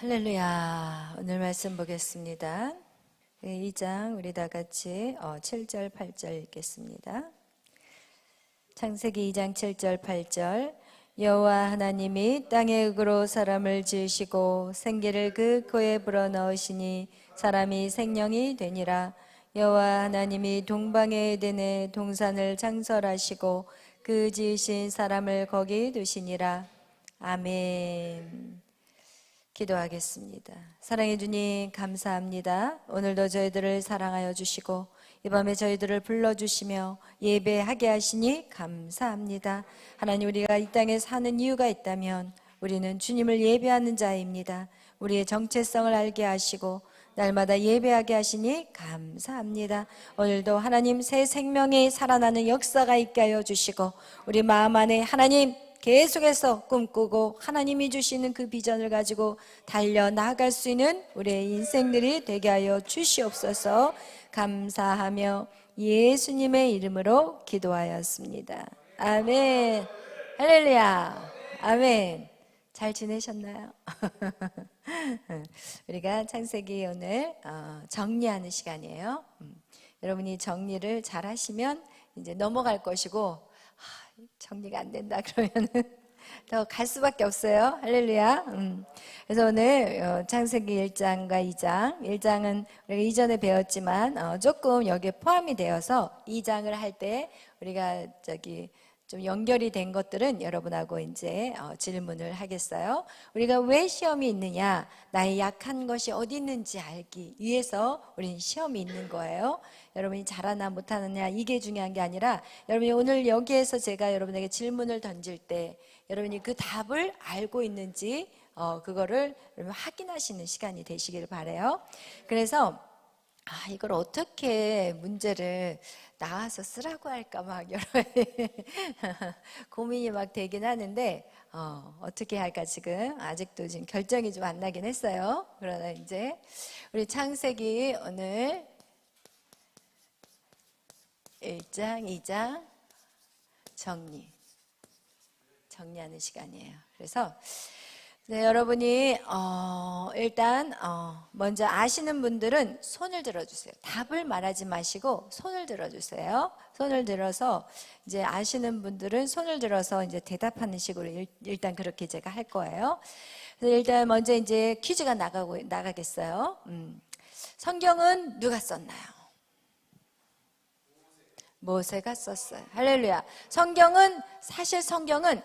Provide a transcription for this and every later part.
할렐루야. 오늘 말씀 보겠습니다. 2장 우리 다 같이 7절 8절 읽겠습니다. 창세기 2장 7절 8절. 여호와 하나님이 땅의 흙으로 사람을 지으시고 생기를 그 코에 불어넣으시니 사람이 생명이 되니라. 여호와 하나님이 동방의 에덴에 동산을 창설하시고 그 지으신 사람을 거기 두시니라. 아멘. 기도하겠습니다. 사랑해 주님 감사합니다. 오늘도 저희들을 사랑하여 주시고 이 밤에 저희들을 불러주시며 예배하게 하시니 감사합니다. 하나님, 우리가 이 땅에 사는 이유가 있다면 우리는 주님을 예배하는 자입니다. 우리의 정체성을 알게 하시고 날마다 예배하게 하시니 감사합니다. 오늘도 하나님 새 생명이 살아나는 역사가 있게 하여 주시고 우리 마음 안에 하나님 계속해서 꿈꾸고 하나님이 주시는 그 비전을 가지고 달려나갈 수 있는 우리의 인생들이 되게 하여 주시옵소서. 감사하며 예수님의 이름으로 기도하였습니다. 아멘. 할렐루야. 아멘. 잘 지내셨나요? 우리가 창세기 오늘 정리하는 시간이에요. 여러분이 정리를 잘 하시면 이제 넘어갈 것이고, 정리가 안 된다 그러면은 더 갈 수밖에 없어요. 할렐루야. 그래서 오늘 창세기 1장과 2장, 1장은 우리가 이전에 배웠지만 조금 여기에 포함이 되어서 2장을 할 때 우리가 좀 연결이 된 것들은 여러분하고 이제 질문을 하겠어요. 우리가 왜 시험이 있느냐? 나의 약한 것이 어디 있는지 알기 위해서 우리는 시험이 있는 거예요. 여러분이 잘하나 못하느냐 이게 중요한 게 아니라, 여러분이 오늘 여기에서 제가 여러분에게 질문을 던질 때 여러분이 그 답을 알고 있는지 그거를 여러분 확인하시는 시간이 되시길 바라요. 그래서 이걸 어떻게 문제를 나와서 쓰라고 할까 막 여러 고민이 막 되긴 하는데 어떻게 할까 지금 아직도 지금 결정이 좀 안 나긴 했어요. 그러나 이제 우리 창세기 오늘 1장, 2장 정리하는 시간이에요. 그래서 네, 여러분이 일단 먼저 아시는 분들은 손을 들어주세요. 답을 말하지 마시고 손을 들어주세요. 손을 들어서 이제 아시는 분들은 손을 들어서 이제 대답하는 식으로 일단 그렇게 제가 할 거예요. 그래서 일단 먼저 이제 퀴즈가 나가겠어요. 성경은 누가 썼나요? 모세가 썼어요. 할렐루야. 사실 성경은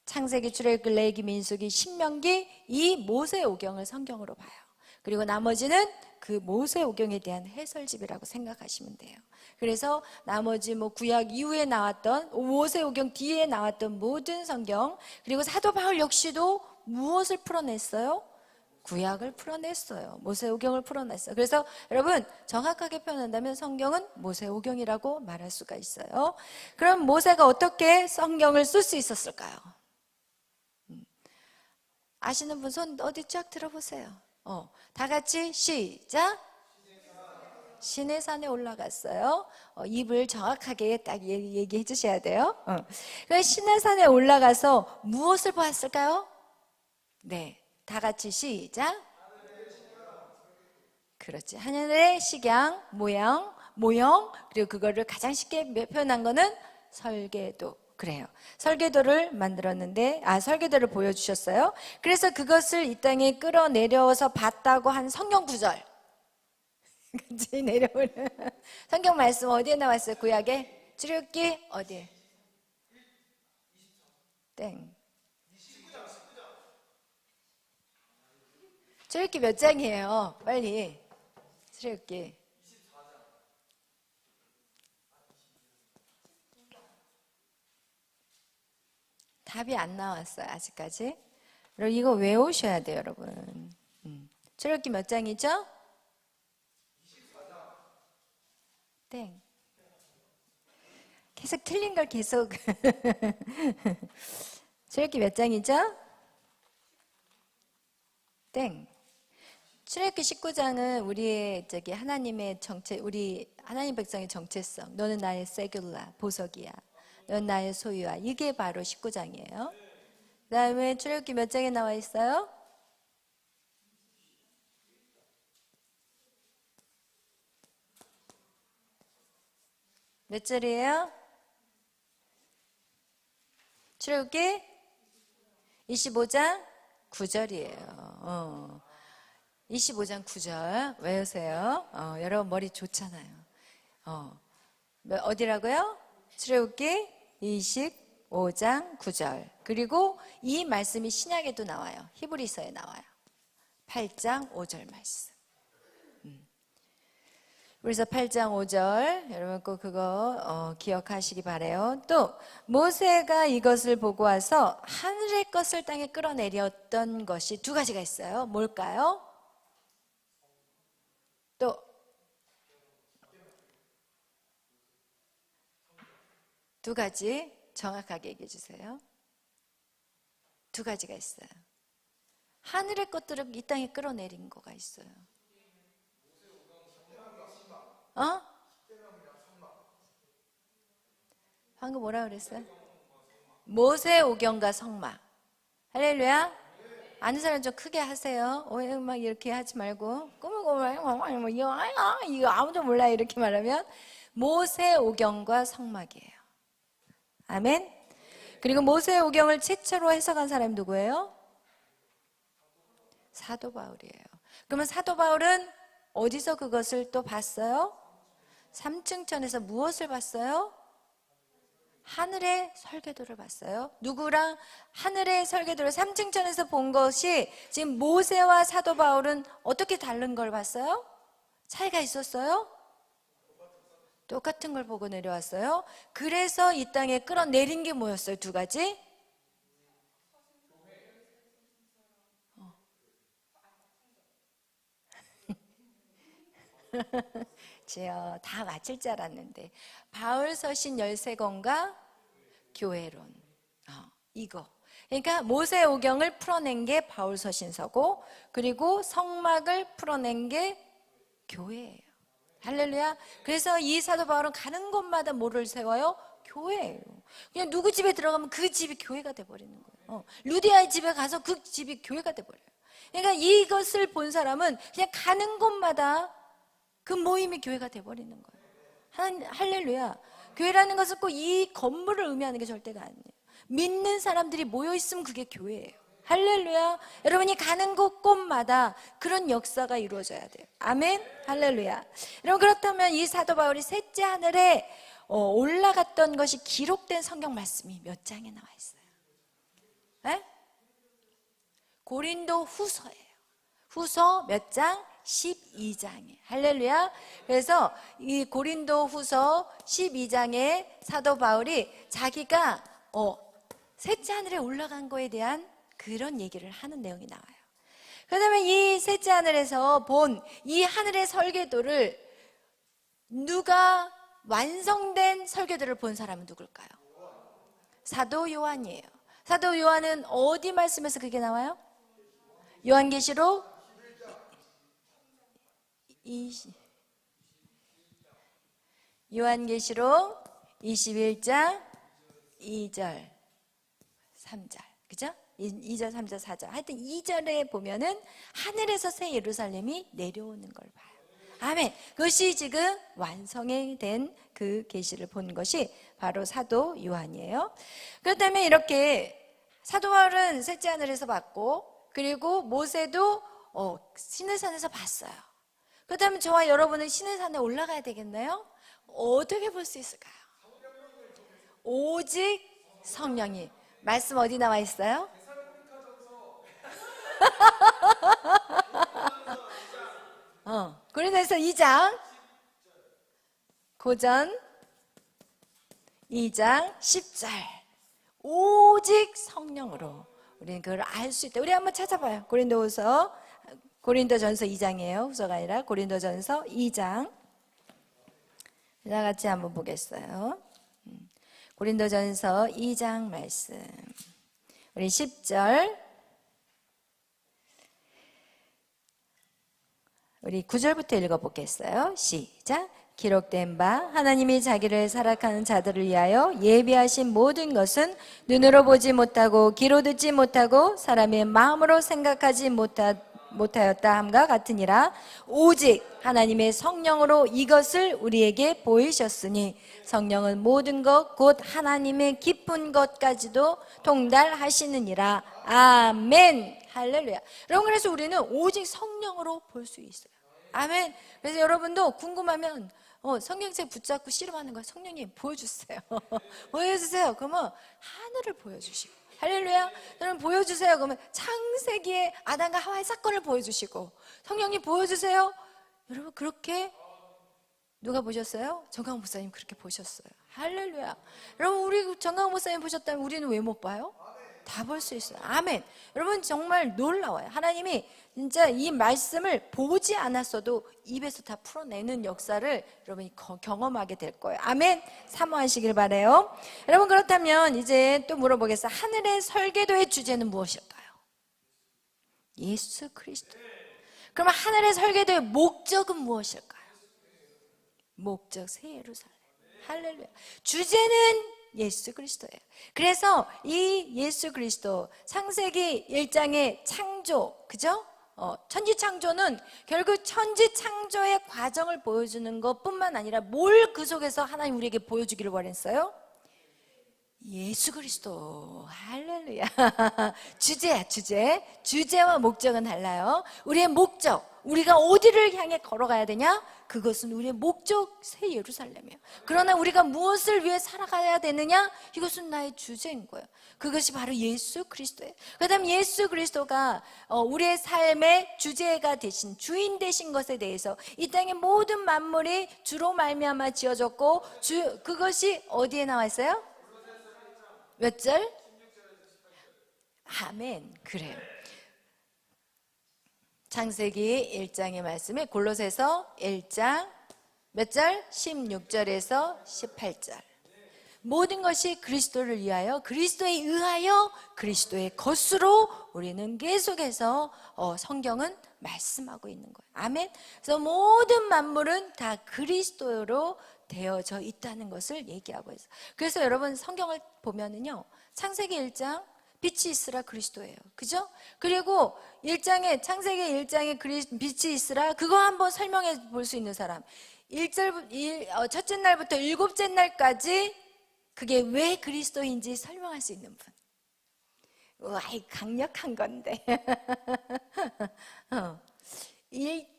창세기, 출애굽기, 레위기, 민수기, 신명기 이 모세오경을 성경으로 봐요. 그리고 나머지는 그 모세오경에 대한 해설집이라고 생각하시면 돼요. 그래서 나머지 구약 이후에 나왔던 모세오경 뒤에 나왔던 모든 성경, 그리고 사도 바울 역시도 무엇을 풀어냈어요? 구약을 풀어냈어요. 모세오경을 풀어냈어요. 그래서 여러분 정확하게 표현한다면 성경은 모세오경이라고 말할 수가 있어요. 그럼 모세가 어떻게 성경을 쓸 수 있었을까요? 아시는 분 손 어디 쫙 들어보세요. 다 같이 시작. 시내산에 올라갔어요. 입을 정확하게 딱 얘기해 주셔야 돼요. 시내산에 올라가서 무엇을 보았을까요? 네, 다 같이 시작. 그렇지. 하늘의 식양, 모형, 그리고 그거를 가장 쉽게 표현한 거는 설계도. 그래요. 설계도를 만들었는데, 설계도를 보여주셨어요. 그래서 그것을 이 땅에 끌어내려서 봤다고 한 성경 구절. 같이 내려오는 성경 말씀 어디에 나왔어요? 구약에? 출애굽기 어디에? 땡. 출애굽기 몇 장이에요? 빨리. 출애굽기. 답이 안 나왔어요, 아직까지. 여러분, 이거 외우셔야 돼요, 여러분. 출애굽기 몇 장이죠? 24장. 땡. 계속 틀린 걸 계속. 출애굽기 몇 장이죠? 땡. 출애굽기 19장은 우리의 하나님의 우리 하나님 백성의 정체성. 너는 나의 세귤라, 보석이야. 넌 나의 소유야. 이게 바로 19장이에요. 그 다음에 출애굽기 몇 장에 나와 있어요? 몇 절이에요? 출애굽기 25장 9절이에요. 25장 9절 외우세요. 여러분 머리 좋잖아요. 어디라고요? 출애굽기 25장 9절. 그리고 이 말씀이 신약에도 나와요. 히브리서에 나와요. 8장 5절 말씀. 그래서 8장 5절 여러분 꼭 그거 기억하시기 바라요. 또 모세가 이것을 보고 와서 하늘의 것을 땅에 끌어내렸던 것이 두 가지가 있어요. 뭘까요? 또 두 가지 정확하게 얘기해 주세요. 두 가지가 있어요. 하늘의 것들을 이 땅에 끌어내린 거가 있어요. 방금 뭐라 그랬어요? 모세 오경과 성막. 할렐루야. 아는 사람 좀 크게 하세요. 막 이렇게 하지 말고 꾸물꾸물 이거 아무도 몰라 이렇게 말하면 모세 오경과 성막이에요. 아멘. 그리고 모세 오경을 최초로 해석한 사람이 누구예요? 사도 바울이에요. 그러면 사도 바울은 어디서 그것을 또 봤어요? 삼층천에서 무엇을 봤어요? 하늘의 설계도를 봤어요. 누구랑 하늘의 설계도를 삼층천에서 본 것이 지금 모세와 사도 바울은 어떻게 다른 걸 봤어요? 차이가 있었어요? 똑같은 걸 보고 내려왔어요. 그래서 이 땅에 끌어내린 게 뭐였어요? 두 가지? 제가 다 맞힐 줄 알았는데 바울 서신 13권과 교회론 이거 그러니까 모세 오경을 풀어낸 게 바울 서신서고 그리고 성막을 풀어낸 게 교회예요. 할렐루야. 그래서 이 사도 바울은 가는 곳마다 뭐를 세워요? 교회예요. 그냥 누구 집에 들어가면 그 집이 교회가 돼버리는 거예요. 루디아의 집에 가서 그 집이 교회가 돼버려요. 그러니까 이것을 본 사람은 그냥 가는 곳마다 그 모임이 교회가 돼버리는 거예요. 할렐루야. 교회라는 것은 꼭 이 건물을 의미하는 게 절대가 아니에요. 믿는 사람들이 모여있으면 그게 교회예요. 할렐루야. 여러분이 가는 곳곳마다 그런 역사가 이루어져야 돼요. 아멘. 할렐루야. 여러분 그렇다면 이 사도 바울이 셋째 하늘에 올라갔던 것이 기록된 성경 말씀이 몇 장에 나와 있어요? 네? 고린도 후서예요. 후서 몇 장? 12장에. 할렐루야. 그래서 이 고린도 후서 12장에 사도 바울이 자기가 셋째 하늘에 올라간 거에 대한 그런 얘기를 하는 내용이 나와요. 그다음에 이 셋째 하늘에서 본 이 하늘의 설계도를 누가 완성된 설계도를 본 사람은 누굴까요? 사도 요한이에요. 사도 요한은 어디 말씀에서 그게 나와요? 요한계시록 21장 2절 3절 그죠? 2절 3절 4절 하여튼 2절에 보면은 하늘에서 새 예루살렘이 내려오는 걸 봐요. 아멘. 그것이 지금 완성이 된 그 계시를 본 것이 바로 사도 요한이에요. 그렇다면 이렇게 사도 바울은 셋째 하늘에서 봤고 그리고 모세도 시내산에서 봤어요. 그렇다면 저와 여러분은 시내산에 올라가야 되겠나요? 어떻게 볼 수 있을까요? 오직 성령이. 말씀 어디 나와 있어요? 고린도서 2장 고전 2장 10절 오직 성령으로 우리는 그걸 알 수 있다. 우리 한번 찾아봐요. 고린도전서 2장이에요. 후서가 아니라 고린도전서 2장 다 같이 한번 보겠어요. 고린도전서 2장 말씀 우리 10절 우리 9절부터 읽어보겠어요. 시작. 기록된 바 하나님이 자기를 사랑하는 자들을 위하여 예비하신 모든 것은 눈으로 보지 못하고 귀로 듣지 못하고 사람의 마음으로 생각하지 못한 못하였다 함과 같으니라. 오직 하나님의 성령으로 이것을 우리에게 보이셨으니 성령은 모든 것 곧 하나님의 깊은 것까지도 통달하시느니라. 아멘. 할렐루야. 여러분, 그래서 우리는 오직 성령으로 볼 수 있어요. 아멘. 그래서 여러분도 궁금하면 성경책 붙잡고 씨름하는 거, 성령님 보여주세요. 보여주세요. 그러면 하늘을 보여주시고, 할렐루야. 여러분 보여주세요. 그러면 창세기의 아담과 하와의 사건을 보여주시고, 성령님 보여주세요. 여러분 그렇게 누가 보셨어요? 정강 목사님 그렇게 보셨어요. 할렐루야. 여러분 우리 정강 목사님 보셨다면 우리는 왜 못 봐요? 다 볼 수 있어요. 아멘. 여러분 정말 놀라워요. 하나님이 진짜 이 말씀을 보지 않았어도 입에서 다 풀어내는 역사를 여러분이 경험하게 될 거예요. 아멘. 사모하시길 바라요. 여러분 그렇다면 이제 또 물어보겠어요. 하늘의 설계도의 주제는 무엇일까요? 예수 그리스도. 그러면 하늘의 설계도의 목적은 무엇일까요? 목적 새 예루살렘. 할렐루야. 주제는 예수 그리스도예요. 그래서 이 예수 그리스도, 창세기 1장의 창조, 그죠? 천지 창조는 결국 천지 창조의 과정을 보여주는 것뿐만 아니라 뭘 그 속에서 하나님 우리에게 보여주기를 원했어요? 예수 그리스도. 할렐루야. 주제야, 주제. 주제와 목적은 달라요. 우리의 목적, 우리가 어디를 향해 걸어가야 되냐? 그것은 우리의 목적 새 예루살렘이에요. 그러나 우리가 무엇을 위해 살아가야 되느냐? 이것은 나의 주제인 거예요. 그것이 바로 예수 그리스도예요. 그 다음 예수 그리스도가 우리의 삶의 주제가 되신, 주인 되신 것에 대해서 이 땅의 모든 만물이 주로 말미암아 지어졌고, 그것이 어디에 나와 있어요? 몇 절? 아멘. 그래요. 창세기 1장의 말씀에 골로새서 1장 몇 절? 16절에서 18절. 모든 것이 그리스도를 위하여, 그리스도에 의하여, 그리스도의 것으로 우리는 계속해서 성경은 말씀하고 있는 거예요. 아멘. 그래서 모든 만물은 다 그리스도로 되어져 있다는 것을 얘기하고 있어요. 그래서 여러분 성경을 보면은요, 창세기 1장 빛이 있으라 그리스도예요. 그죠? 그리고 창세기 1장에 빛이 있으라, 그거 한번 설명해 볼 수 있는 사람. 첫째 날부터 일곱째 날까지 그게 왜 그리스도인지 설명할 수 있는 분. 와, 강력한 건데.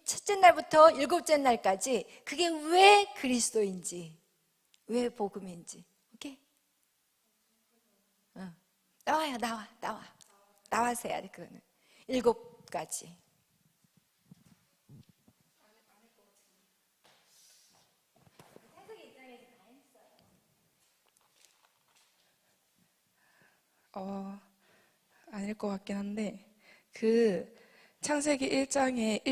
첫째 날부터 일곱째 날까지 그게 왜 그리스도인지, 왜 복음인지. 오케이? 나와요. 나와서 해야 돼. 그거는 7가지. 아닐 것 같긴 한데, 창세기 1장에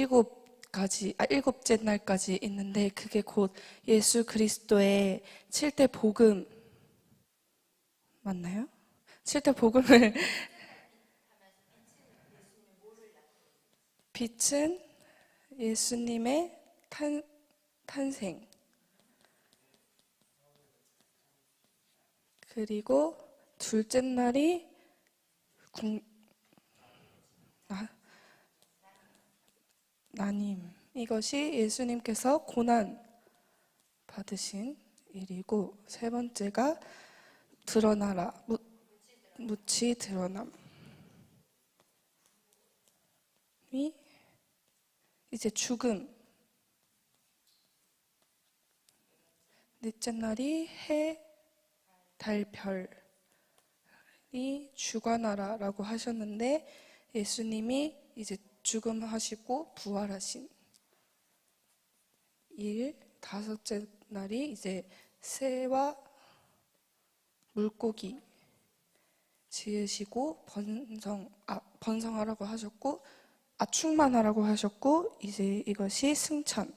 7째 날까지 있는데, 그게 곧 예수 그리스도의 7대 복음 맞나요? 7대 복음을 빛은 예수님의 탄생, 그리고 둘째 날이 나님, 이것이 예수님께서 고난 받으신 일이고, 세 번째가 드러나라, 묻히 드러남이 이제 죽음, 넷째 날이 해, 달, 별이 주관하라라고 하셨는데, 예수님이 이제 죽음하시고 부활하신 일. 다섯째 날이 이제 새와 물고기 지으시고 번성하라고 하셨고, 충만하라고 하셨고, 이제 이것이 승천,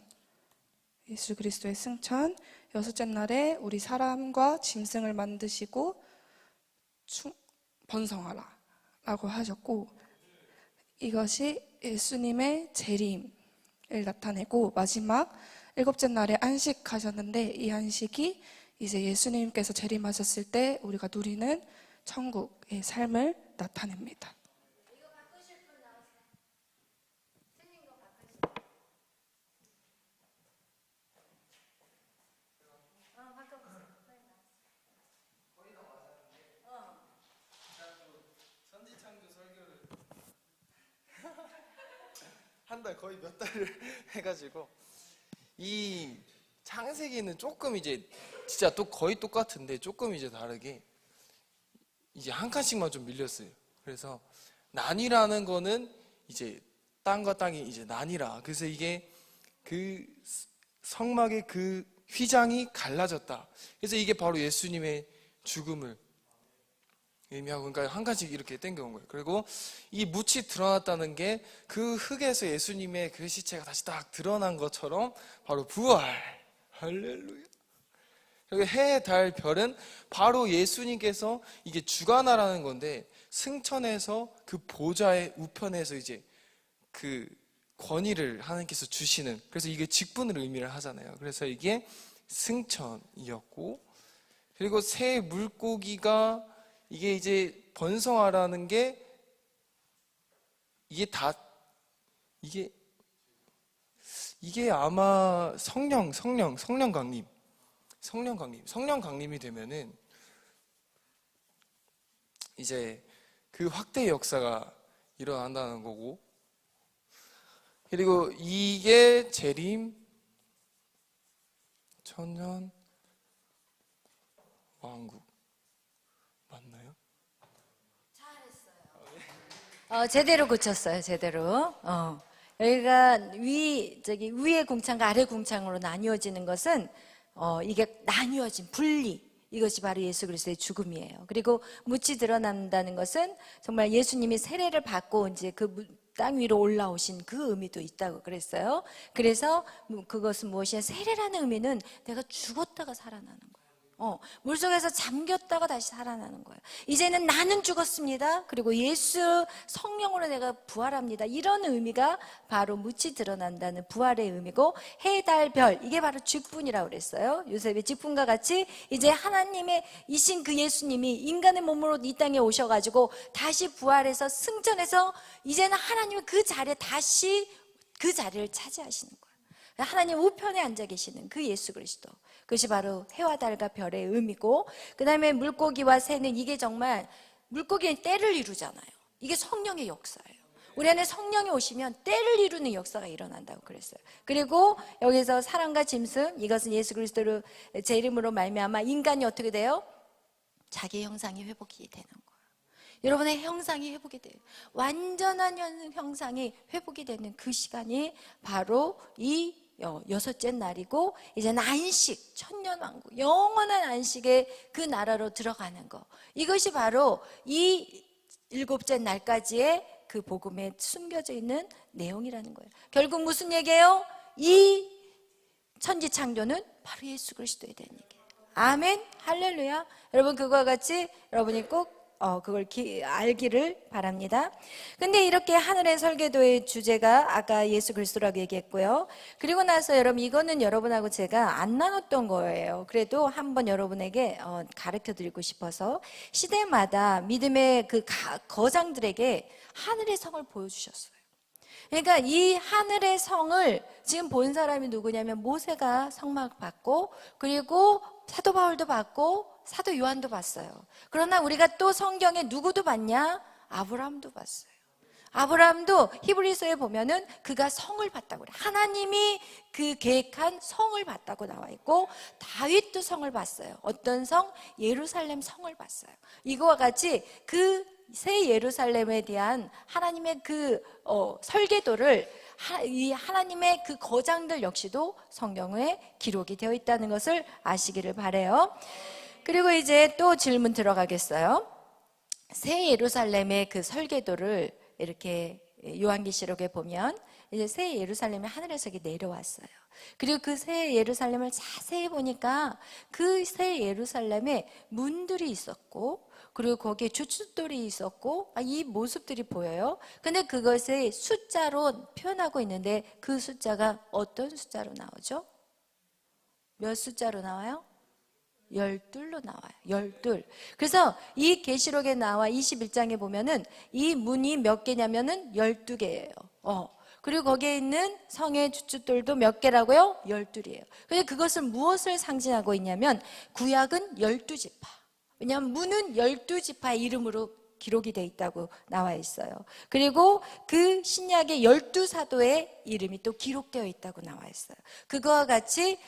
예수 그리스도의 승천. 여섯째 날에 우리 사람과 짐승을 만드시고 번성하라 라고 하셨고, 이것이 예수님의 재림을 나타내고, 마지막 7째 날에 안식하셨는데, 이 안식이 이제 예수님께서 재림하셨을 때 우리가 누리는 천국의 삶을 나타냅니다. 한 달 거의 몇 달을 해가지고 이 창세기는 조금 이제 진짜 또 거의 똑같은데 조금 이제 다르게 이제 한 칸씩만 좀 밀렸어요. 그래서 난이라는 거는 이제 땅과 땅이 이제 난이라. 그래서 이게 그 성막의 그 휘장이 갈라졌다. 그래서 이게 바로 예수님의 죽음을 의미하고, 그러니까 한 칸씩 이렇게 땡겨온 거예요. 그리고 이 묻이 드러났다는 게 그 흙에서 예수님의 그 시체가 다시 딱 드러난 것처럼 바로 부활. 할렐루야. 그리고 해, 달, 별은 바로 예수님께서 이게 주관하라는 건데 승천해서 그 보좌의 우편에서 이제 그 권위를 하나님께서 주시는, 그래서 이게 직분을 의미를 하잖아요. 그래서 이게 승천이었고, 그리고 새 물고기가 이게 이제 번성하라는 게 이게 다 이게 아마 성령 강림이 되면은 이제 그 확대 역사가 일어난다는 거고, 그리고 이게 재림, 천년, 왕국 맞나요? 제대로 고쳤어요, 제대로. 여기가 위의 궁창과 아래 궁창으로 나뉘어지는 것은, 이게 나뉘어진 분리. 이것이 바로 예수 그리스도의 죽음이에요. 그리고 묻이 드러난다는 것은 정말 예수님이 세례를 받고 이제 그 땅 위로 올라오신 그 의미도 있다고 그랬어요. 그래서 그것은 무엇이냐? 세례라는 의미는 내가 죽었다가 살아나는 거예요. 물속에서 잠겼다가 다시 살아나는 거예요. 이제는 나는 죽었습니다. 그리고 예수 성령으로 내가 부활합니다. 이런 의미가 바로 묻이 드러난다는 부활의 의미고, 해, 달, 별, 이게 바로 직분이라고 그랬어요. 요셉의 직분과 같이 이제 하나님의 이신 그 예수님이 인간의 몸으로 이 땅에 오셔가지고 다시 부활해서 승천해서 이제는 하나님의 그 자리에 다시 그 자리를 차지하시는 거예요. 하나님 우편에 앉아 계시는 그 예수 그리스도, 그것이 바로 해와 달과 별의 의미고, 그 다음에 물고기와 새는 이게 정말, 물고기는 때를 이루잖아요. 이게 성령의 역사예요. 우리 안에 성령이 오시면 때를 이루는 역사가 일어난다고 그랬어요. 그리고 여기서 사람과 짐승, 이것은 예수 그리스도로 제 이름으로 말미암아 인간이 어떻게 돼요? 자기 형상이 회복이 되는 거예요. 여러분의 형상이 회복이 돼요. 완전한 형상이 회복이 되는 그 시간이 바로 이 여섯째 날이고, 이제는 안식, 천년왕국, 영원한 안식의 그 나라로 들어가는 거. 이것이 바로 이 일곱째 날까지의 그 복음에 숨겨져 있는 내용이라는 거예요. 결국 무슨 얘기예요? 이 천지창조는 바로 예수 그리스도에 대한 얘기예요. 아멘, 할렐루야. 여러분, 그거와 같이 여러분이 꼭 그걸 알기를 바랍니다. 근데 이렇게 하늘의 설계도의 주제가 아까 예수 그리스도라고 얘기했고요. 그리고 나서 여러분, 이거는 여러분하고 제가 안 나눴던 거예요. 그래도 한번 여러분에게 가르쳐 드리고 싶어서, 시대마다 믿음의 그 거장들에게 하늘의 성을 보여주셨어요. 그러니까 이 하늘의 성을 지금 본 사람이 누구냐면 모세가 성막 받고, 그리고 사도 바울도 받고 사도 요한도 봤어요. 그러나 우리가 또 성경에 누구도 봤냐? 아브라함도 봤어요. 아브라함도 히브리서에 보면은 그가 성을 봤다고 그래요. 하나님이 그 계획한 성을 봤다고 나와 있고, 다윗도 성을 봤어요. 어떤 성? 예루살렘 성을 봤어요. 이거와 같이 그 새 예루살렘에 대한 하나님의 그 설계도를, 이 하나님의 그 거장들 역시도 성경에 기록이 되어 있다는 것을 아시기를 바라요. 그리고 이제 또 질문 들어가겠어요. 새 예루살렘의 그 설계도를 이렇게 요한계시록에 보면 이제 새 예루살렘이 하늘에서 내려왔어요. 그리고 그 새 예루살렘을 자세히 보니까 그 새 예루살렘에 문들이 있었고, 그리고 거기에 주춧돌이 있었고, 이 모습들이 보여요. 근데 그것을 숫자로 표현하고 있는데 그 숫자가 어떤 숫자로 나오죠? 몇 숫자로 나와요? 12로 나와요. 12. 그래서 이 계시록에 나와 21장에 보면은 이 문이 몇 개냐면은 12개예요. 그리고 거기에 있는 성의 주춧돌도 몇 개라고요? 12이에요. 근데 그것은 무엇을 상징하고 있냐면, 구약은 12지파. 왜냐하면 문은 12지파의 이름으로 기록이 돼 있다고 나와 있어요. 그리고 그 신약의 12사도의 이름이 또 기록되어 있다고 나와 있어요. 그거와 같이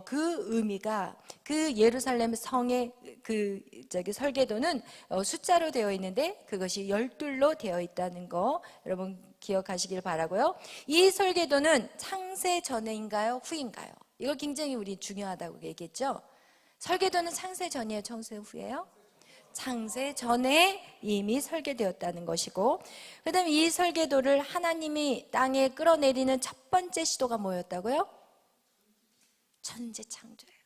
그 의미가 그 예루살렘 성의 설계도는 숫자로 되어 있는데 그것이 12로 되어 있다는 거 여러분 기억하시길 바라고요. 이 설계도는 창세 전인가요? 후인가요? 이거 굉장히 우리 중요하다고 얘기했죠. 설계도는 창세 전이에요? 창세 후예요? 창세 전에 이미 설계되었다는 것이고, 그 다음에 이 설계도를 하나님이 땅에 끌어내리는 첫 번째 시도가 뭐였다고요? 천지창조예요.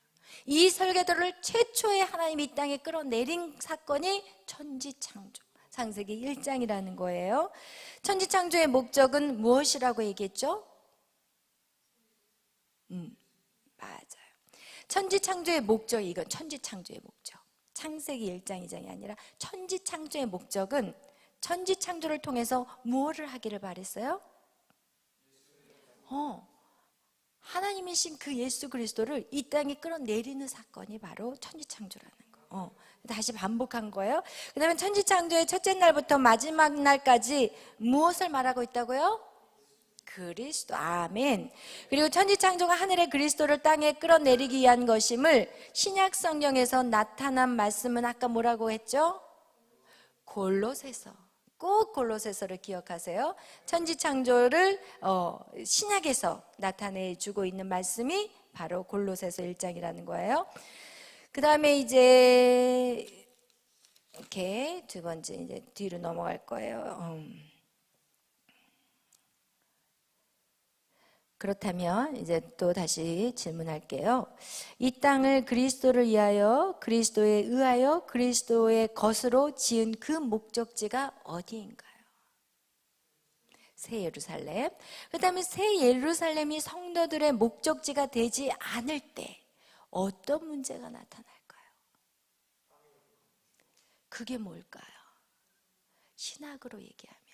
이 설계도를 최초에 하나님이 이 땅에 끌어내린 사건이 천지창조, 창세기 1장이라는 거예요. 천지창조의 목적은 무엇이라고 얘기했죠? 맞아요. 천지창조의 목적, 이건 천지창조의 목적. 창세기 1장 2장이 아니라 천지창조의 목적은 천지창조를 통해서 무엇을 하기를 바랬어요? 하나님이신 그 예수 그리스도를 이 땅에 끌어내리는 사건이 바로 천지창조라는 거. 다시 반복한 거예요. 그 다음에 천지창조의 첫째 날부터 마지막 날까지 무엇을 말하고 있다고요? 그리스도. 아멘. 그리고 천지창조가 하늘의 그리스도를 땅에 끌어내리기 위한 것임을 신약 성경에서 나타난 말씀은 아까 뭐라고 했죠? 골로새서. 꼭 골로새서를 기억하세요. 천지창조를 신약에서 나타내주고 있는 말씀이 바로 골로새서 1장이라는 거예요. 그 다음에 이제 이렇게 두 번째 이제 뒤로 넘어갈 거예요. 그렇다면 이제 또 다시 질문할게요. 이 땅을 그리스도를 위하여, 그리스도에 의하여, 그리스도의 것으로 지은 그 목적지가 어디인가요? 새 예루살렘. 그 다음에 새 예루살렘이 성도들의 목적지가 되지 않을 때 어떤 문제가 나타날까요? 그게 뭘까요? 신학으로 얘기하면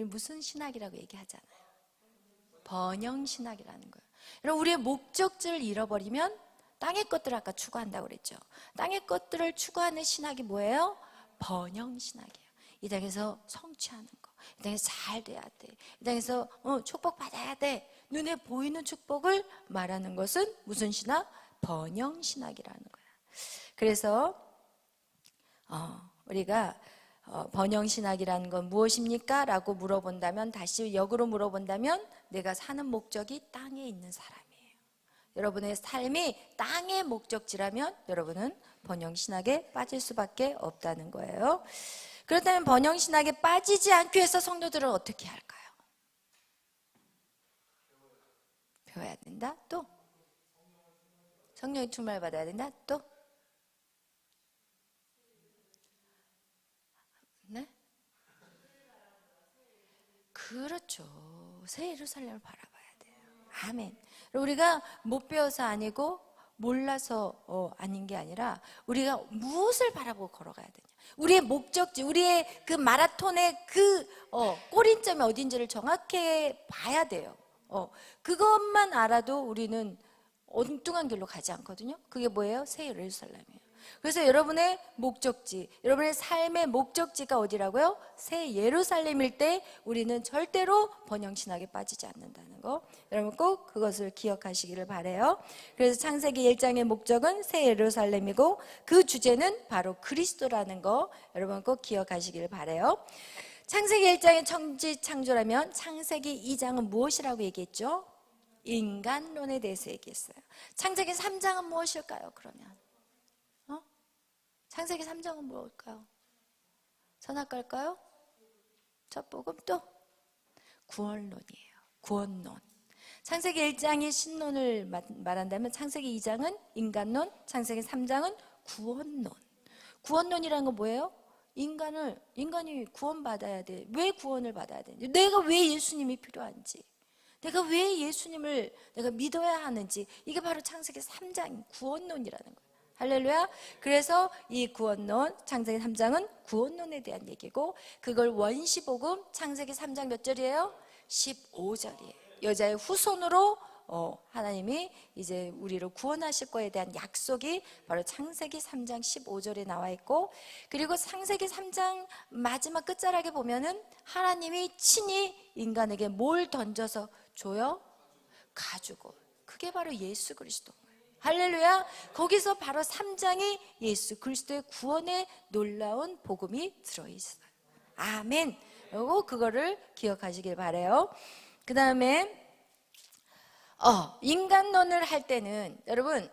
무슨 신학이라고 얘기하잖아요. 번영신학이라는 거예요. 여러분, 우리의 목적지를 잃어버리면 땅의 것들을 아까 추구한다고 그랬죠. 땅의 것들을 추구하는 신학이 뭐예요? 번영신학이에요. 이 땅에서 성취하는 거, 이 땅에서 잘 돼야 돼, 이 땅에서 축복받아야 돼. 눈에 보이는 축복을 말하는 것은 무슨 신학? 번영신학이라는 거야. 그래서 우리가 번영신학이라는 건 무엇입니까? 라고 물어본다면, 다시 역으로 물어본다면 내가 사는 목적이 땅에 있는 사람이에요. 여러분의 삶이 땅의 목적지라면 여러분은 번영신학에 빠질 수밖에 없다는 거예요. 그렇다면 번영신학에 빠지지 않기 위해서 성도들은 어떻게 할까요? 배워야 된다. 또 성령의 충만을 받아야 된다. 또 네? 그렇죠. 새 예루살렘을 바라봐야 돼요. 아멘. 우리가 못 배워서 아니고 몰라서 아닌 게 아니라 우리가 무엇을 바라보고 걸어가야 되냐. 우리의 목적지, 우리의 그 마라톤의 그 꼬린점이 어딘지를 정확히 봐야 돼요. 그것만 알아도 우리는 엉뚱한 길로 가지 않거든요. 그게 뭐예요? 새 예루살렘이에요. 그래서 여러분의 목적지, 여러분의 삶의 목적지가 어디라고요? 새 예루살렘일 때 우리는 절대로 번영신학에 빠지지 않는다는 거, 여러분 꼭 그것을 기억하시기를 바라요. 그래서 창세기 1장의 목적은 새 예루살렘이고 그 주제는 바로 그리스도라는 거 여러분 꼭 기억하시기를 바라요. 창세기 1장의 천지창조라면 창세기 2장은 무엇이라고 얘기했죠? 인간론에 대해서 얘기했어요. 창세기 3장은 무엇일까요? 그러면 창세기 3장은 뭘까요? 선악과일까요? 첫 복음. 또 구원론이에요. 구원론. 창세기 1장이 신론을 말한다면 창세기 2장은 인간론, 창세기 3장은 구원론. 구원론이라는 건 뭐예요? 인간이 구원받아야 돼. 왜 구원을 받아야 되는지, 내가 왜 예수님이 필요한지, 내가 왜 예수님을 내가 믿어야 하는지, 이게 바로 창세기 3장 구원론이라는 거예요. 할렐루야. 그래서 이 구원론, 창세기 3장은 구원론에 대한 얘기고, 그걸 원시복음 창세기 3장 몇 절이에요? 15절이에요. 여자의 후손으로 하나님이 이제 우리를 구원하실 거에 대한 약속이 바로 창세기 3장 15절에 나와 있고, 그리고 창세기 3장 마지막 끝자락에 보면은 하나님이 친히 인간에게 뭘 던져서 줘요? 가지고. 그게 바로 예수 그리스도. 할렐루야. 거기서 바로 3장이 예수 그리스도의 구원의 놀라운 복음이 들어있어요. 아멘. 그리고 그거를 기억하시길 바라요. 그 다음에 인간론을 할 때는 여러분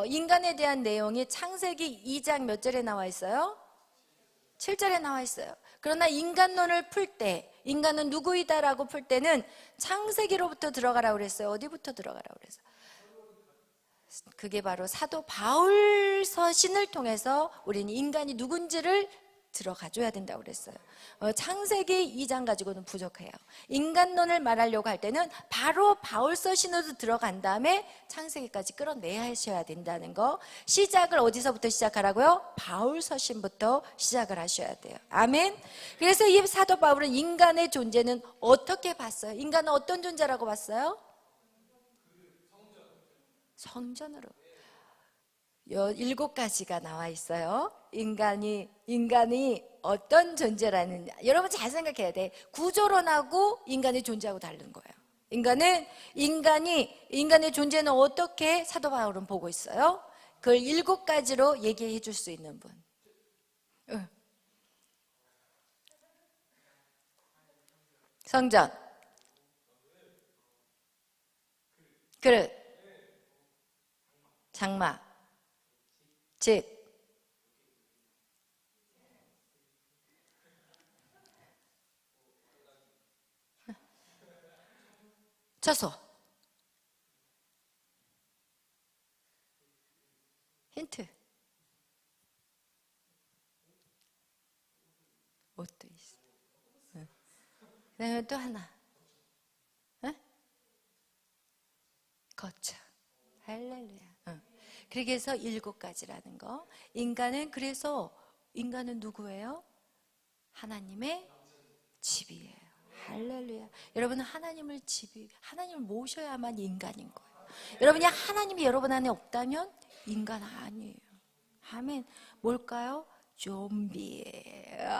인간에 대한 내용이 창세기 2장 몇 절에 나와 있어요? 7절에 나와 있어요. 그러나 인간론을 풀 때, 인간은 누구이다라고 풀 때는 창세기로부터 들어가라고 그랬어요. 어디부터 들어가라고 그랬어요? 그게 바로 사도 바울 서신을 통해서 우리는 인간이 누군지를 들어가줘야 된다고 그랬어요. 창세기 2장 가지고는 부족해요. 인간론을 말하려고 할 때는 바로 바울 서신으로 들어간 다음에 창세기까지 끌어내야 하셔야 된다는 거. 시작을 어디서부터 시작하라고요? 바울 서신부터 시작을 하셔야 돼요. 아멘. 그래서 이 사도 바울은 인간의 존재는 어떻게 봤어요? 인간은 어떤 존재라고 봤어요? 성전으로. 7가지가 나와 있어요. 인간이 어떤 존재라는, 여러분 잘 생각해야 돼. 구조론하고 인간의 존재하고 다른 거예요. 인간의 존재는 어떻게 사도 바울은 보고 있어요? 그걸 7가지로 얘기해 줄 수 있는 분. 성전, 그릇, 장막, 집, 처소. 힌트. 옷도 있어. 그다음에 또 하나. 거처. 할렐루야. 그래서 7가지라는 거. 그래서 인간은 누구예요? 하나님의 집이에요. 할렐루야. 여러분은 하나님을 모셔야만 인간인 거예요. 여러분이 하나님이 여러분 안에 없다면 인간 아니에요. 아멘. 뭘까요? 좀비예요.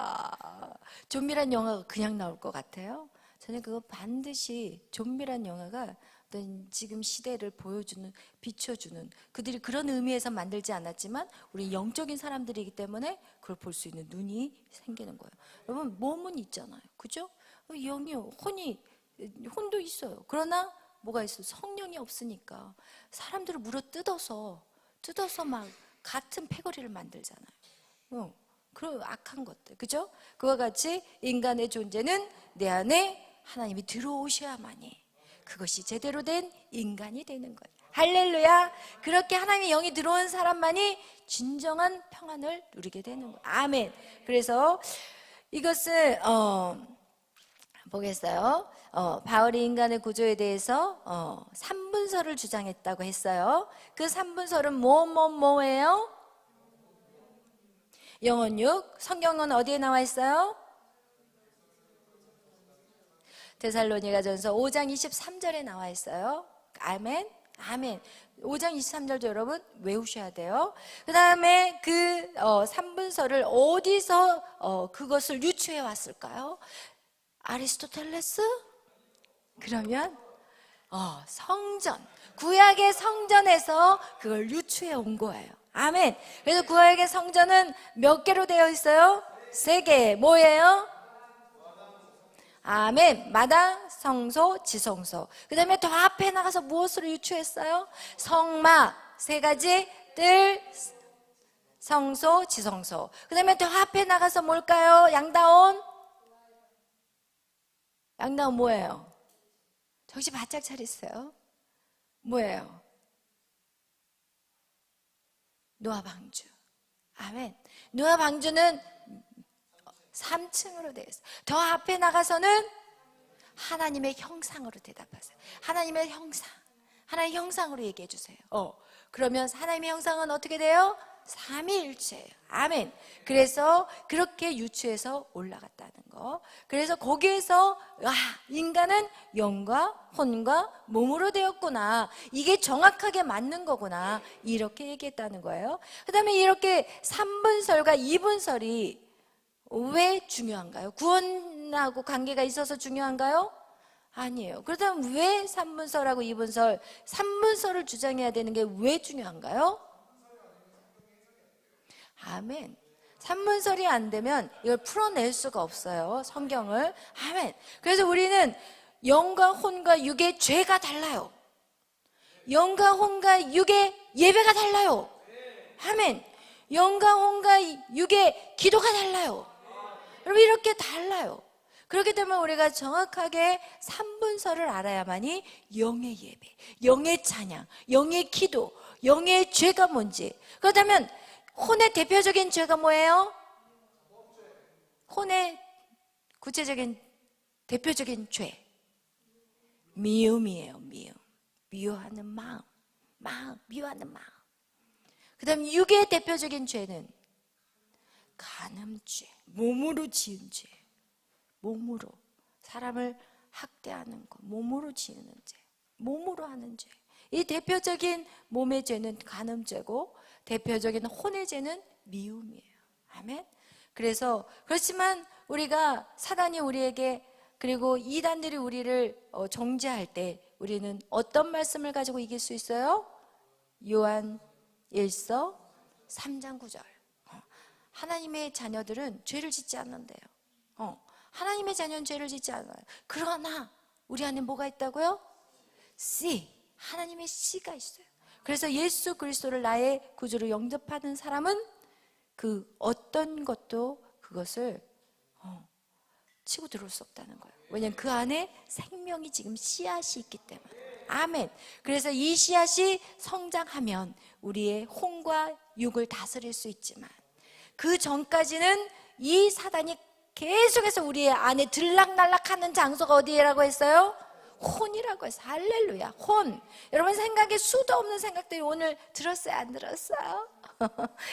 좀비란 영화가 그냥 나올 것 같아요? 저는 그거 반드시 좀비란 영화가 어떤 지금 시대를 비춰주는, 그들이 그런 의미에서 만들지 않았지만 우리 영적인 사람들이기 때문에 그걸 볼 수 있는 눈이 생기는 거예요. 여러분 몸은 있잖아요. 그죠? 영이, 혼도 있어요. 그러나 뭐가 있어요? 성령이 없으니까 사람들을 물어 뜯어서 막 같은 패거리를 만들잖아요. 그런 악한 것들. 그죠? 그와 같이 인간의 존재는 내 안에 하나님이 들어오셔야만이 그것이 제대로 된 인간이 되는 거예요. 할렐루야. 그렇게 하나님의 영이 들어온 사람만이 진정한 평안을 누리게 되는 거예요. 아멘. 그래서 이것을 보겠어요. 바울이 인간의 구조에 대해서 3분설을 주장했다고 했어요. 그 3분설은 뭐예요? 영혼 6. 성경은 어디에 나와 있어요? 데살로니가전서 5장 23절에 나와 있어요. 아멘. 아멘. 5장 23절도 여러분 외우셔야 돼요. 그 다음에 그 3분설을 어디서 그것을 유추해 왔을까요? 아리스토텔레스? 그러면 성전, 구약의 성전에서 그걸 유추해 온 거예요. 아멘. 그래서 구약의 성전은 몇 개로 되어 있어요? 3개. 뭐예요? 아멘. 마당, 성소, 지성소. 그 다음에 더 앞에 나가서 무엇으로 유추했어요? 성막, 3가지, 뜰, 성소, 지성소. 그 다음에 더 앞에 나가서 뭘까요? 양다운 뭐예요? 정신 바짝 차리세요. 뭐예요? 노아 방주. 아멘. 노아 방주는 3층으로 되어 있어요. 더 앞에 나가서는 하나님의 형상으로 대답하세요. 하나님의 형상으로 얘기해 주세요. 그러면 하나님의 형상은 어떻게 돼요? 삼위일체예요. 아멘. 그래서 그렇게 유추해서 올라갔다는 거. 그래서 거기에서 인간은 영과 혼과 몸으로 되었구나. 이게 정확하게 맞는 거구나. 이렇게 얘기했다는 거예요. 그 다음에 이렇게 3분설과 2분설이 왜 중요한가요? 구원하고 관계가 있어서 중요한가요? 아니에요. 그렇다면 왜 3분설하고 2분설, 3분설을 주장해야 되는 게 왜 중요한가요? 아멘. 3분설이 안 되면 이걸 풀어낼 수가 없어요. 성경을. 아멘. 그래서 우리는 영과 혼과 육의 죄가 달라요. 영과 혼과 육의 예배가 달라요. 아멘. 영과 혼과 육의 기도가 달라요. 여러분 이렇게 달라요. 그렇기 때문에 우리가 정확하게 3분설을 알아야만이 영의 예배, 영의 찬양, 영의 기도, 영의 죄가 뭔지. 그렇다면 혼의 대표적인 죄가 뭐예요? 혼의 구체적인 대표적인 죄, 미움이에요. 미움. 미워하는 마음, 미워하는 마음. 그 다음 육의 대표적인 죄는 간음죄, 몸으로 지은 죄. 몸으로 사람을 학대하는 것, 몸으로 지으는 죄, 몸으로 하는 죄. 이 대표적인 몸의 죄는 간음죄고 대표적인 혼의 죄는 미움이에요. 아멘. 그래서 그렇지만 우리가 사단이 우리에게 그리고 이단들이 우리를 정죄할 때 우리는 어떤 말씀을 가지고 이길 수 있어요? 요한 1서 3장 9절. 하나님의 자녀들은 죄를 짓지 않는데요. 하나님의 자녀는 죄를 짓지 않아요. 그러나 우리 안에 뭐가 있다고요? 씨, 하나님의 씨가 있어요. 그래서 예수 그리스도를 나의 구주로 영접하는 사람은 그 어떤 것도 그것을 치고 들어올 수 없다는 거예요. 왜냐하면 그 안에 생명이 지금 씨앗이 있기 때문에. 아멘. 그래서 이 씨앗이 성장하면 우리의 혼과 육을 다스릴 수 있지만 그 전까지는 이 사단이 계속해서 우리 안에 들락날락하는 장소가 어디라고 했어요? 혼이라고 했어요. 할렐루야. 혼. 여러분 생각에 수도 없는 생각들이 오늘 들었어요? 안 들었어요?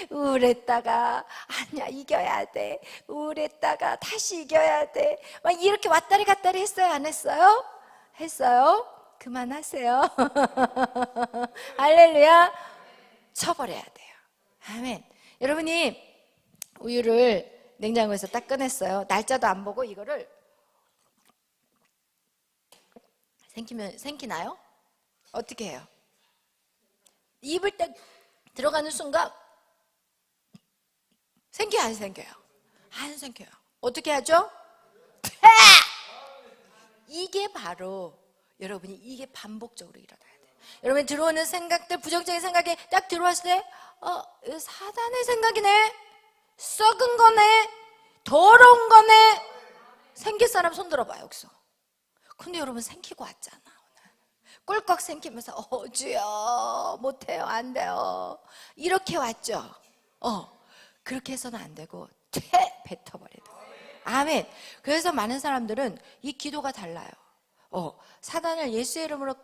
우울했다가 아니야 이겨야 돼. 우울했다가 다시 이겨야 돼. 막 이렇게 왔다리 갔다리 했어요? 안 했어요? 했어요? 그만하세요. 할렐루야. 쳐버려야 돼요. 아멘. 여러분이 우유를 냉장고에서 딱 꺼냈어요. 날짜도 안 보고 이거를 생기나요? 어떻게 해요? 입을 딱 들어가는 순간 생겨요? 안 생겨요? 안 생겨요. 어떻게 하죠? 이게 바로 여러분이 이게 반복적으로 일어나야 돼요. 여러분 들어오는 생각들 부정적인 생각이 딱 들어왔을 때 이거 사단의 생각이네. 썩은 거네. 더러운 거네. 생길 사람 손 들어봐요 여기서. 근데 여러분 생기고 왔잖아 오늘. 꿀꺽 생기면서 주여 못해요 안 돼요 이렇게 왔죠. 그렇게 해서는 안 되고 뱉어버려야 돼. 아멘. 그래서 많은 사람들은 이 기도가 달라요. 사단을 예수의 이름으로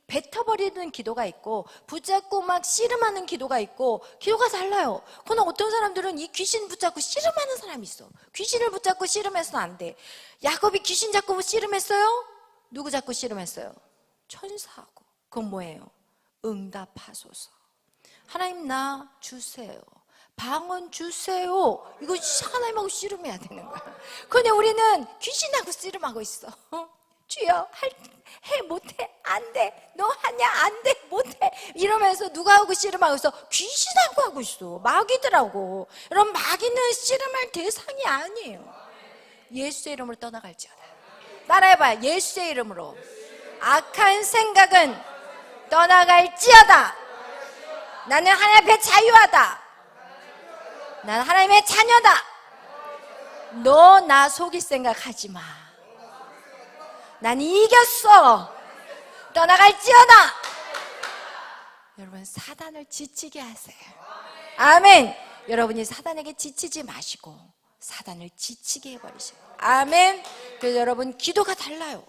뱉어버리는 기도가 있고 붙잡고 막 씨름하는 기도가 있고 기도가 달라요. 그러나 어떤 사람들은 이 귀신 붙잡고 씨름하는 사람이 있어. 귀신을 붙잡고 씨름해서는 안 돼. 야곱이 귀신 잡고 씨름했어요? 누구 잡고 씨름했어요? 천사하고. 그건 뭐예요? 응답하소서. 하나님 나 주세요. 방언 주세요. 이거 하나님하고 씨름해야 되는 거야. 근데 우리는 귀신하고 씨름하고 있어. 주여 해 못해 안 돼 너 하냐 안 돼 못해 이러면서 누가 하고 씨름하고 있어? 귀신하고 하고 있어. 마귀들하고. 여러분 마귀는 씨름할 대상이 아니에요. 예수의 이름으로 떠나갈지어다. 따라해봐요. 예수의 이름으로 악한 생각은 떠나갈지어다. 나는 하나님 앞에 자유하다. 나는 하나님의 자녀다. 너 나 속일 생각 하지 마. 난 이겼어. 떠나갈지어다. 여러분 사단을 지치게 하세요. 아멘. 여러분이 사단에게 지치지 마시고 사단을 지치게 해버리세요. 아멘. 그래서 여러분 기도가 달라요.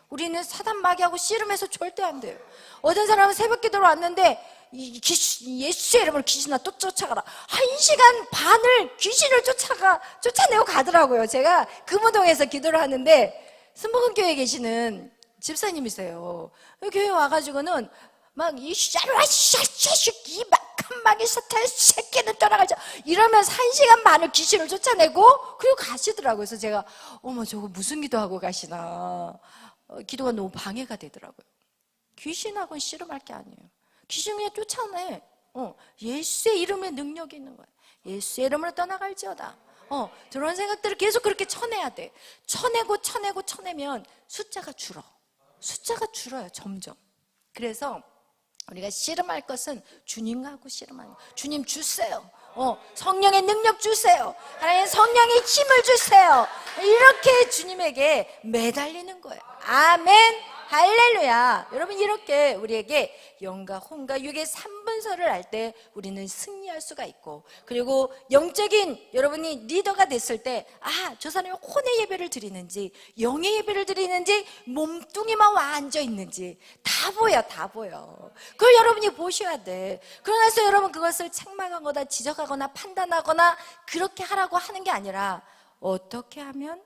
우리는 사단 마귀하고 씨름해서 절대 안 돼요. 어떤 사람은 새벽 기도로 왔는데 예수의 이름으로 귀신아 또 쫓아가라. 1시간 반을 귀신을 쫓아내고 가더라고요. 제가 금호동에서 기도를 하는데 순복음교회에 계시는 집사님이세요. 교회 와가지고는 막 이 막한 사탄 새끼는 떠나가자 이러면서 1시간 반을 귀신을 쫓아내고 그리고 가시더라고요. 그래서 제가 어머 저거 무슨 기도하고 가시나. 기도가 너무 방해가 되더라고요. 귀신하고는 씨름할 게 아니에요. 귀신 그냥 쫓아내. 예수의 이름에 능력이 있는 거야. 예수의 이름으로 떠나갈지어다. 그런 생각들을 계속 그렇게 쳐내야 돼. 쳐내면 숫자가 줄어요. 점점. 그래서 우리가 씨름할 것은 주님하고 씨름하는 거예요. 주님 주세요. 성령의 능력 주세요. 하나님 성령의 힘을 주세요. 이렇게 주님에게 매달리는 거예요. 아멘. 할렐루야. 여러분 이렇게 우리에게 영과 혼과 육의 3분서를 알 때 우리는 승리할 수가 있고, 그리고 영적인 여러분이 리더가 됐을 때 저 사람이 혼의 예배를 드리는지 영의 예배를 드리는지 몸뚱이만 와 앉아 있는지 다 보여. 그걸 여러분이 보셔야 돼. 그러나서 여러분 그것을 책망하거나 지적하거나 판단하거나 그렇게 하라고 하는 게 아니라 어떻게 하면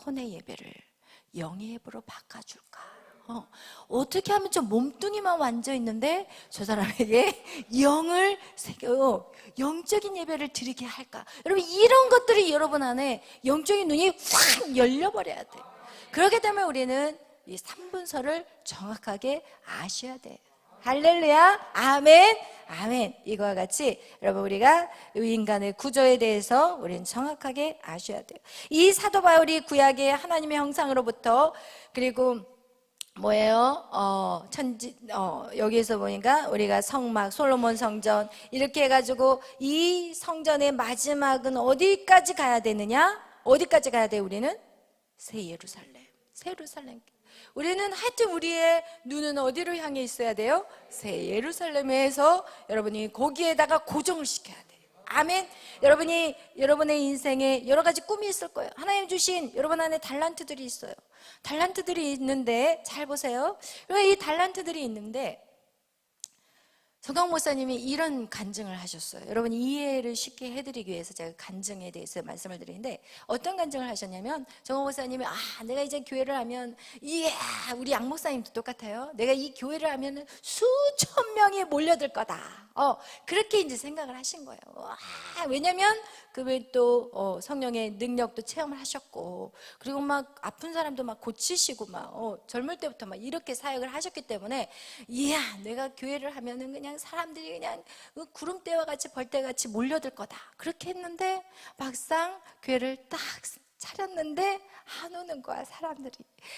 혼의 예배를 영의 예배로 바꿔줄까? 어떻게 하면 저 몸뚱이만 완져 있는데 저 사람에게 영을 새겨 영적인 예배를 드리게 할까? 여러분 이런 것들이 여러분 안에 영적인 눈이 확 열려버려야 돼. 그렇게 되면 우리는 이 3분서를 정확하게 아셔야 돼. 할렐루야. 아멘. 아멘. 이거와 같이 여러분 우리가 인간의 구조에 대해서 우리는 정확하게 아셔야 돼요. 이 사도 바울이 구약의 하나님의 형상으로부터, 그리고 여기에서 보니까 우리가 성막, 솔로몬 성전 이렇게 해가지고 이 성전의 마지막은 어디까지 가야 되느냐? 어디까지 가야 돼? 우리는 새 예루살렘. 우리는 하여튼 우리의 눈은 어디로 향해 있어야 돼요? 새 예루살렘에서 여러분이 거기에다가 고정을 시켜야 돼요. 아멘. 여러분이 여러분의 인생에 여러 가지 꿈이 있을 거예요. 하나님 주신 여러분 안에 달란트들이 있어요. 달란트들이 있는데 잘 보세요. 이 달란트들이 있는데 정강 목사님이 이런 간증을 하셨어요. 여러분 이해를 쉽게 해드리기 위해서 제가 간증에 대해서 말씀을 드리는데, 어떤 간증을 하셨냐면 정강 목사님이 내가 이제 교회를 하면 우리 양 목사님도 똑같아요. 내가 이 교회를 하면 수천 명이 몰려들 거다. 그렇게 이제 생각을 하신 거예요. 왜냐면 그외 또 성령의 능력도 체험을 하셨고, 그리고 막 아픈 사람도 막 고치시고 막 젊을 때부터 막 이렇게 사역을 하셨기 때문에 내가 교회를 하면은 그냥 사람들이 그냥 구름대와 같이 벌떼같이 몰려들 거다. 그렇게 했는데 막상 교회를 딱 차렸는데 안 오는 거야, 사람들이.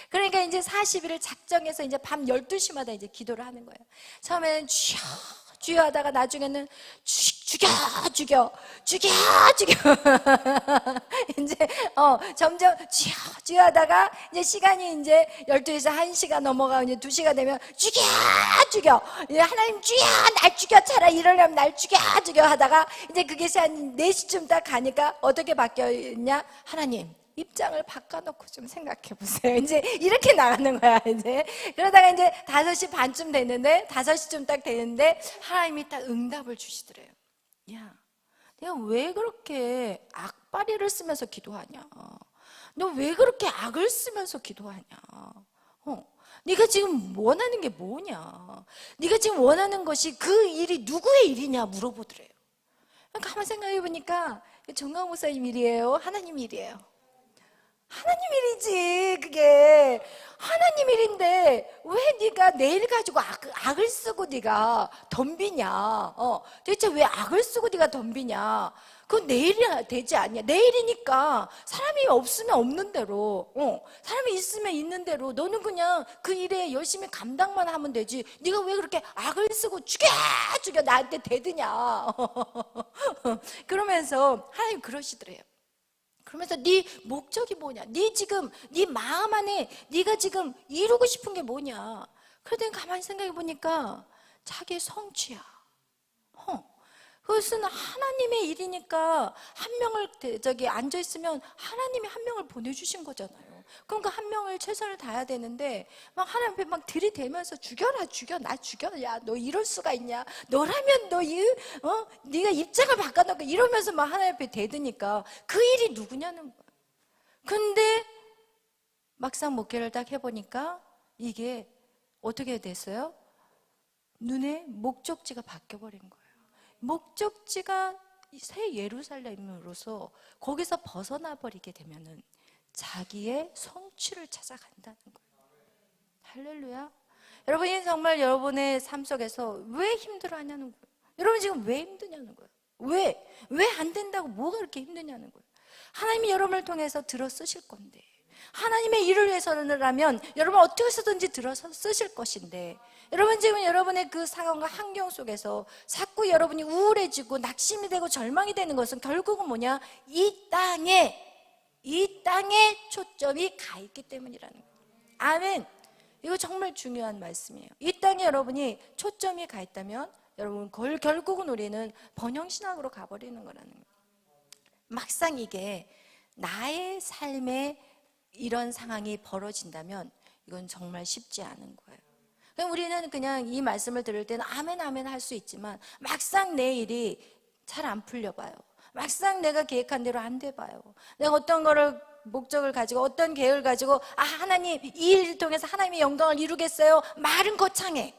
그러니까 이제 40일을 작정해서 이제 밤 12시마다 이제 기도를 하는 거예요. 처음에는 주여 하다가 나중에는 죽여 이제 점점 주여 하다가 이제 시간이 이제 12시에서 1시가 넘어가고 이제 2시가 되면 죽여 하나님 주여 날 죽여, 차라리 이러려면 날 죽여 하다가 이제 그게 한 4시쯤 딱 가니까 어떻게 바뀌었냐? 하나님 입장을 바꿔놓고 좀 생각해 보세요. 이제 이렇게 나가는 거야, 이제. 그러다가 이제 5시 반쯤 됐는데, 5시쯤 딱 되는데, 하나님이 딱 응답을 주시더래요. 내가 왜 그렇게 악바리를 쓰면서 기도하냐? 너 왜 그렇게 악을 쓰면서 기도하냐? 네가 지금 원하는 게 뭐냐? 네가 지금 원하는 것이 그 일이 누구의 일이냐 물어보더래요. 가만 생각해 보니까 정강 목사님 일이에요? 하나님 일이에요? 하나님 일이지. 그게 하나님 일인데 왜 네가 내 일 가지고 악을 쓰고 네가 덤비냐? 도대체 왜 악을 쓰고 네가 덤비냐? 그건 내 일이 되지 않냐? 내 일이니까 사람이 없으면 없는 대로, 사람이 있으면 있는 대로 너는 그냥 그 일에 열심히 감당만 하면 되지. 네가 왜 그렇게 악을 쓰고 죽여 나한테 대드냐? 그러면서 하나님 그러시더래요. 그러면서 네 목적이 뭐냐? 네 지금 네 마음 안에 네가 지금 이루고 싶은 게 뭐냐? 그러더니 가만히 생각해 보니까 자기의 성취야. 그것은 하나님의 일이니까 한 명을 저기 앉아 있으면 하나님이 한 명을 보내주신 거잖아요. 그럼 그 한 명을 최선을 다해야 되는데 막 하나님 앞에 막 들이대면서 죽여라, 죽여, 나 죽여, 야 너 이럴 수가 있냐? 너라면 네가 입장을 바꿔놓고 이러면서 막 하나님 앞에 대드니까 그 일이 누구냐는 거야. 근데 막상 목회를 딱 해보니까 이게 어떻게 됐어요? 눈에 목적지가 바뀌어버린 거예요. 목적지가 새 예루살렘으로서 거기서 벗어나 버리게 되면은 자기의 성취를 찾아간다는 거예요. 할렐루야. 여러분이 정말 여러분의 삶 속에서 왜 힘들어하냐는 거예요. 여러분 지금 왜 힘드냐는 거예요. 왜 안 된다고 뭐가 그렇게 힘드냐는 거예요. 하나님이 여러분을 통해서 들어 쓰실 건데, 하나님의 일을 위해서라면 여러분 어떻게 해서든지 들어서 쓰실 것인데, 여러분 지금 여러분의 그 상황과 환경 속에서 자꾸 여러분이 우울해지고 낙심이 되고 절망이 되는 것은 결국은 뭐냐? 이 땅에 초점이 가 있기 때문이라는 거예요. 아멘. 이거 정말 중요한 말씀이에요. 이 땅에 여러분이 초점이 가 있다면 여러분 결국은 우리는 번영신학으로 가버리는 거라는 거예요. 막상 이게 나의 삶에 이런 상황이 벌어진다면 이건 정말 쉽지 않은 거예요. 그럼 우리는 그냥 이 말씀을 들을 때는 아멘 아멘 할 수 있지만 막상 내 일이 잘 안 풀려봐요. 막상 내가 계획한 대로 안 돼봐요. 내가 어떤 거를 목적을 가지고 어떤 계획을 가지고 하나님 이 일을 통해서 하나님의 영광을 이루겠어요. 말은 거창해.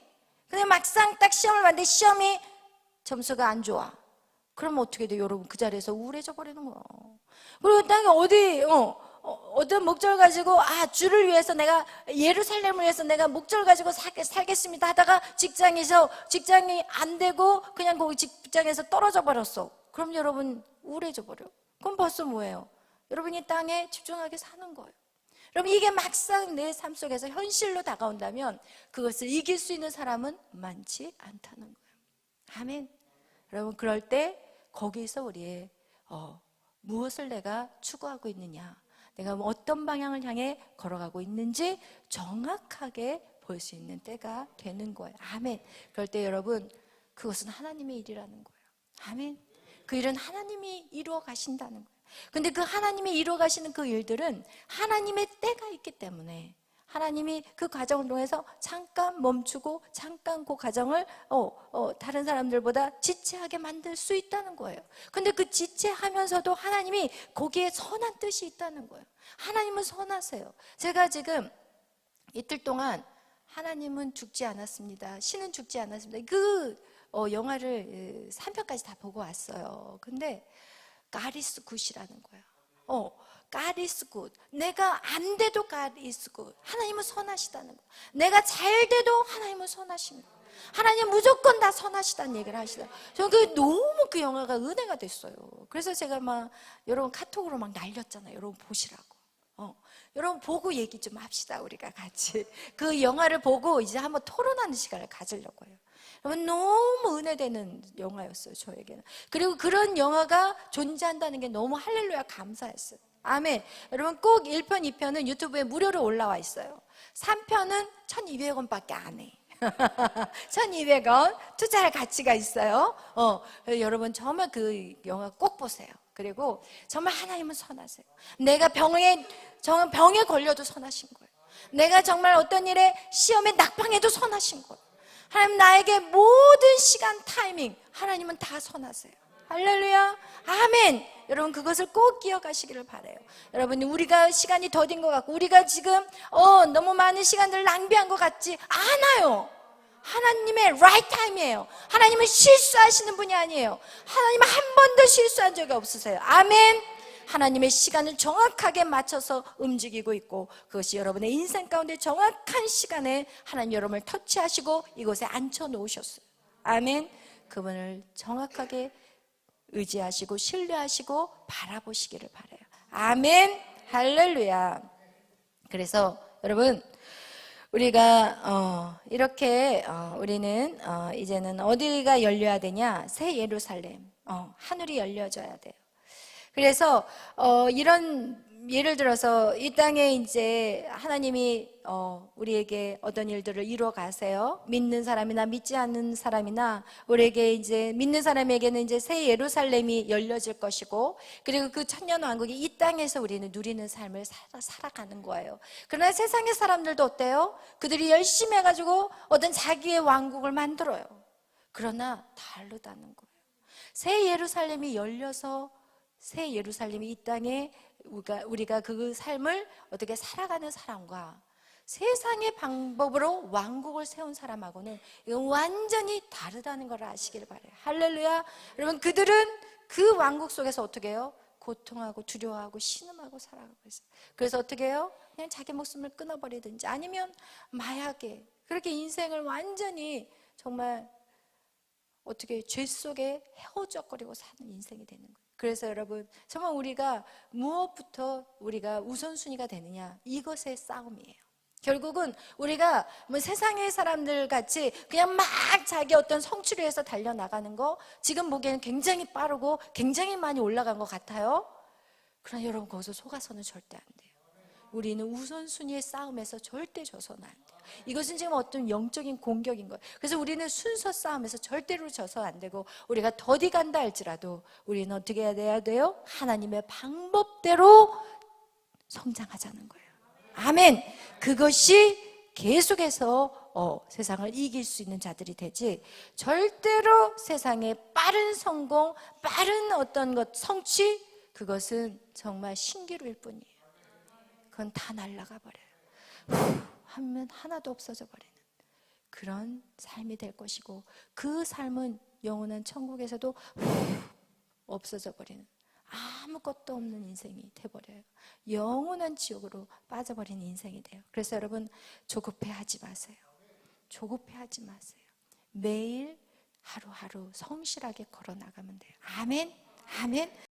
근데 막상 딱 시험을 봤는데 시험이 점수가 안 좋아. 그럼 어떻게 돼요? 여러분 그 자리에서 우울해져 버리는 거예요. 그리고 땅에 어떤 목적을 가지고 주를 위해서 내가 예루살렘을 위해서 내가 목적을 가지고 살겠습니다 하다가 직장이 안 되고 그냥 거기 직장에서 떨어져 버렸어. 그럼 여러분 우울해져 버려. 그럼 벌써 뭐예요? 여러분이 땅에 집중하게 사는 거예요. 여러분 이게 막상 내 삶 속에서 현실로 다가온다면 그것을 이길 수 있는 사람은 많지 않다는 거예요. 아멘. 여러분 그럴 때 거기서 우리의 무엇을 내가 추구하고 있느냐, 내가 어떤 방향을 향해 걸어가고 있는지 정확하게 볼 수 있는 때가 되는 거예요. 아멘. 그럴 때 여러분 그것은 하나님의 일이라는 거예요. 아멘. 그 일은 하나님이 이루어 가신다는 거예요. 근데 그 하나님이 이루어 가시는 그 일들은 하나님의 때가 있기 때문에 하나님이 그 과정을 통해서 잠깐 멈추고 잠깐 그 과정을 다른 사람들보다 지체하게 만들 수 있다는 거예요. 근데 그 지체하면서도 하나님이 거기에 선한 뜻이 있다는 거예요. 하나님은 선하세요. 제가 지금 이틀 동안 하나님은 죽지 않았습니다, 신은 죽지 않았습니다, 그 영화를 3편까지 다 보고 왔어요. 근데 God is good이라는 거예요. God is good. 내가 안 돼도 God is good. 하나님은 선하시다는 거예요. 내가 잘 돼도 하나님은 선하신 거예요. 하나님 무조건 다 선하시다는 얘기를 하시다. 저는 너무 그 영화가 은혜가 됐어요. 그래서 제가 막 여러분 카톡으로 막 날렸잖아요. 여러분 보시라고. 여러분 보고 얘기 좀 합시다. 우리가 같이 그 영화를 보고 이제 한번 토론하는 시간을 가지려고 해요. 여러분 너무 은혜되는 영화였어요, 저에게는. 그리고 그런 영화가 존재한다는 게 너무 할렐루야 감사했어요. 아멘. 여러분 꼭 1편, 2편은 유튜브에 무료로 올라와 있어요. 3편은 1,200원밖에 안 해. 1,200원 투자할 가치가 있어요. 여러분 정말 그 영화 꼭 보세요. 그리고 정말 하나님은 선하세요. 내가 병에 걸려도 선하신 거예요. 내가 정말 어떤 일에 시험에 낙방해도 선하신 거예요. 하나님 나에게 모든 시간 타이밍 하나님은 다 선하세요. 할렐루야. 아멘. 여러분 그것을 꼭 기억하시기를 바라요. 여러분 우리가 시간이 더딘 것 같고 우리가 지금 너무 많은 시간들을 낭비한 것 같지 않아요. 하나님의 right time이에요. 하나님은 실수하시는 분이 아니에요. 하나님은 한 번도 실수한 적이 없으세요. 아멘. 하나님의 시간을 정확하게 맞춰서 움직이고 있고 그것이 여러분의 인생 가운데 정확한 시간에 하나님 여러분을 터치하시고 이곳에 앉혀놓으셨어요. 아멘. 그분을 정확하게 의지하시고 신뢰하시고 바라보시기를 바라요. 아멘. 할렐루야. 그래서 여러분 우리가 이렇게 우리는 이제는 어디가 열려야 되냐? 새 예루살렘, 하늘이 열려져야 돼요. 그래서 이런 예를 들어서 이 땅에 이제 하나님이 우리에게 어떤 일들을 이루어 가세요. 믿는 사람이나 믿지 않는 사람이나 우리에게 이제 믿는 사람에게는 이제 새 예루살렘이 열려질 것이고, 그리고 그 천년 왕국이 이 땅에서 우리는 누리는 삶을 살아가는 거예요. 그러나 세상의 사람들도 어때요? 그들이 열심히 해가지고 어떤 자기의 왕국을 만들어요. 그러나 다르다는 거예요. 새 예루살렘이 열려서 새 예루살렘이 이 땅에 우리가 그 삶을 어떻게 살아가는 사람과 세상의 방법으로 왕국을 세운 사람하고는 이건 완전히 다르다는 걸 아시길 바라요. 할렐루야. 여러분, 그들은 그 왕국 속에서 어떻게 해요? 고통하고 두려워하고 신음하고 살아가고 있어요. 그래서 어떻게 해요? 그냥 자기 목숨을 끊어버리든지 아니면 마약에, 그렇게 인생을 완전히 정말 어떻게 죄 속에 헤어져거리고 사는 인생이 되는 거예요. 그래서 여러분, 정말 우리가 무엇부터 우리가 우선순위가 되느냐, 이것의 싸움이에요. 결국은 우리가 뭐 세상의 사람들 같이 그냥 막 자기 어떤 성취를 위해서 달려나가는 거, 지금 보기에는 굉장히 빠르고 굉장히 많이 올라간 것 같아요. 그러나 여러분, 거기서 속아서는 절대 안 돼요. 우리는 우선순위의 싸움에서 절대 져서는 안 돼요. 이것은 지금 어떤 영적인 공격인 거예요. 그래서 우리는 순서 싸움에서 절대로 져서 안 되고, 우리가 더디 간다 할지라도 우리는 어떻게 해야 돼요? 하나님의 방법대로 성장하자는 거예요. 아멘. 그것이 계속해서 세상을 이길 수 있는 자들이 되지, 절대로 세상의 빠른 성공, 빠른 어떤 것 성취, 그것은 정말 신기루일 뿐이에요. 그건 다 날아가 버려요. 하면 하나도 없어져 버리는 그런 삶이 될 것이고, 그 삶은 영원한 천국에서도 없어져 버리는 아무것도 없는 인생이 돼버려요. 영원한 지옥으로 빠져버리는 인생이 돼요. 그래서 여러분, 조급해하지 마세요. 조급해하지 마세요. 매일 하루하루 성실하게 걸어나가면 돼요. 아멘. 아멘.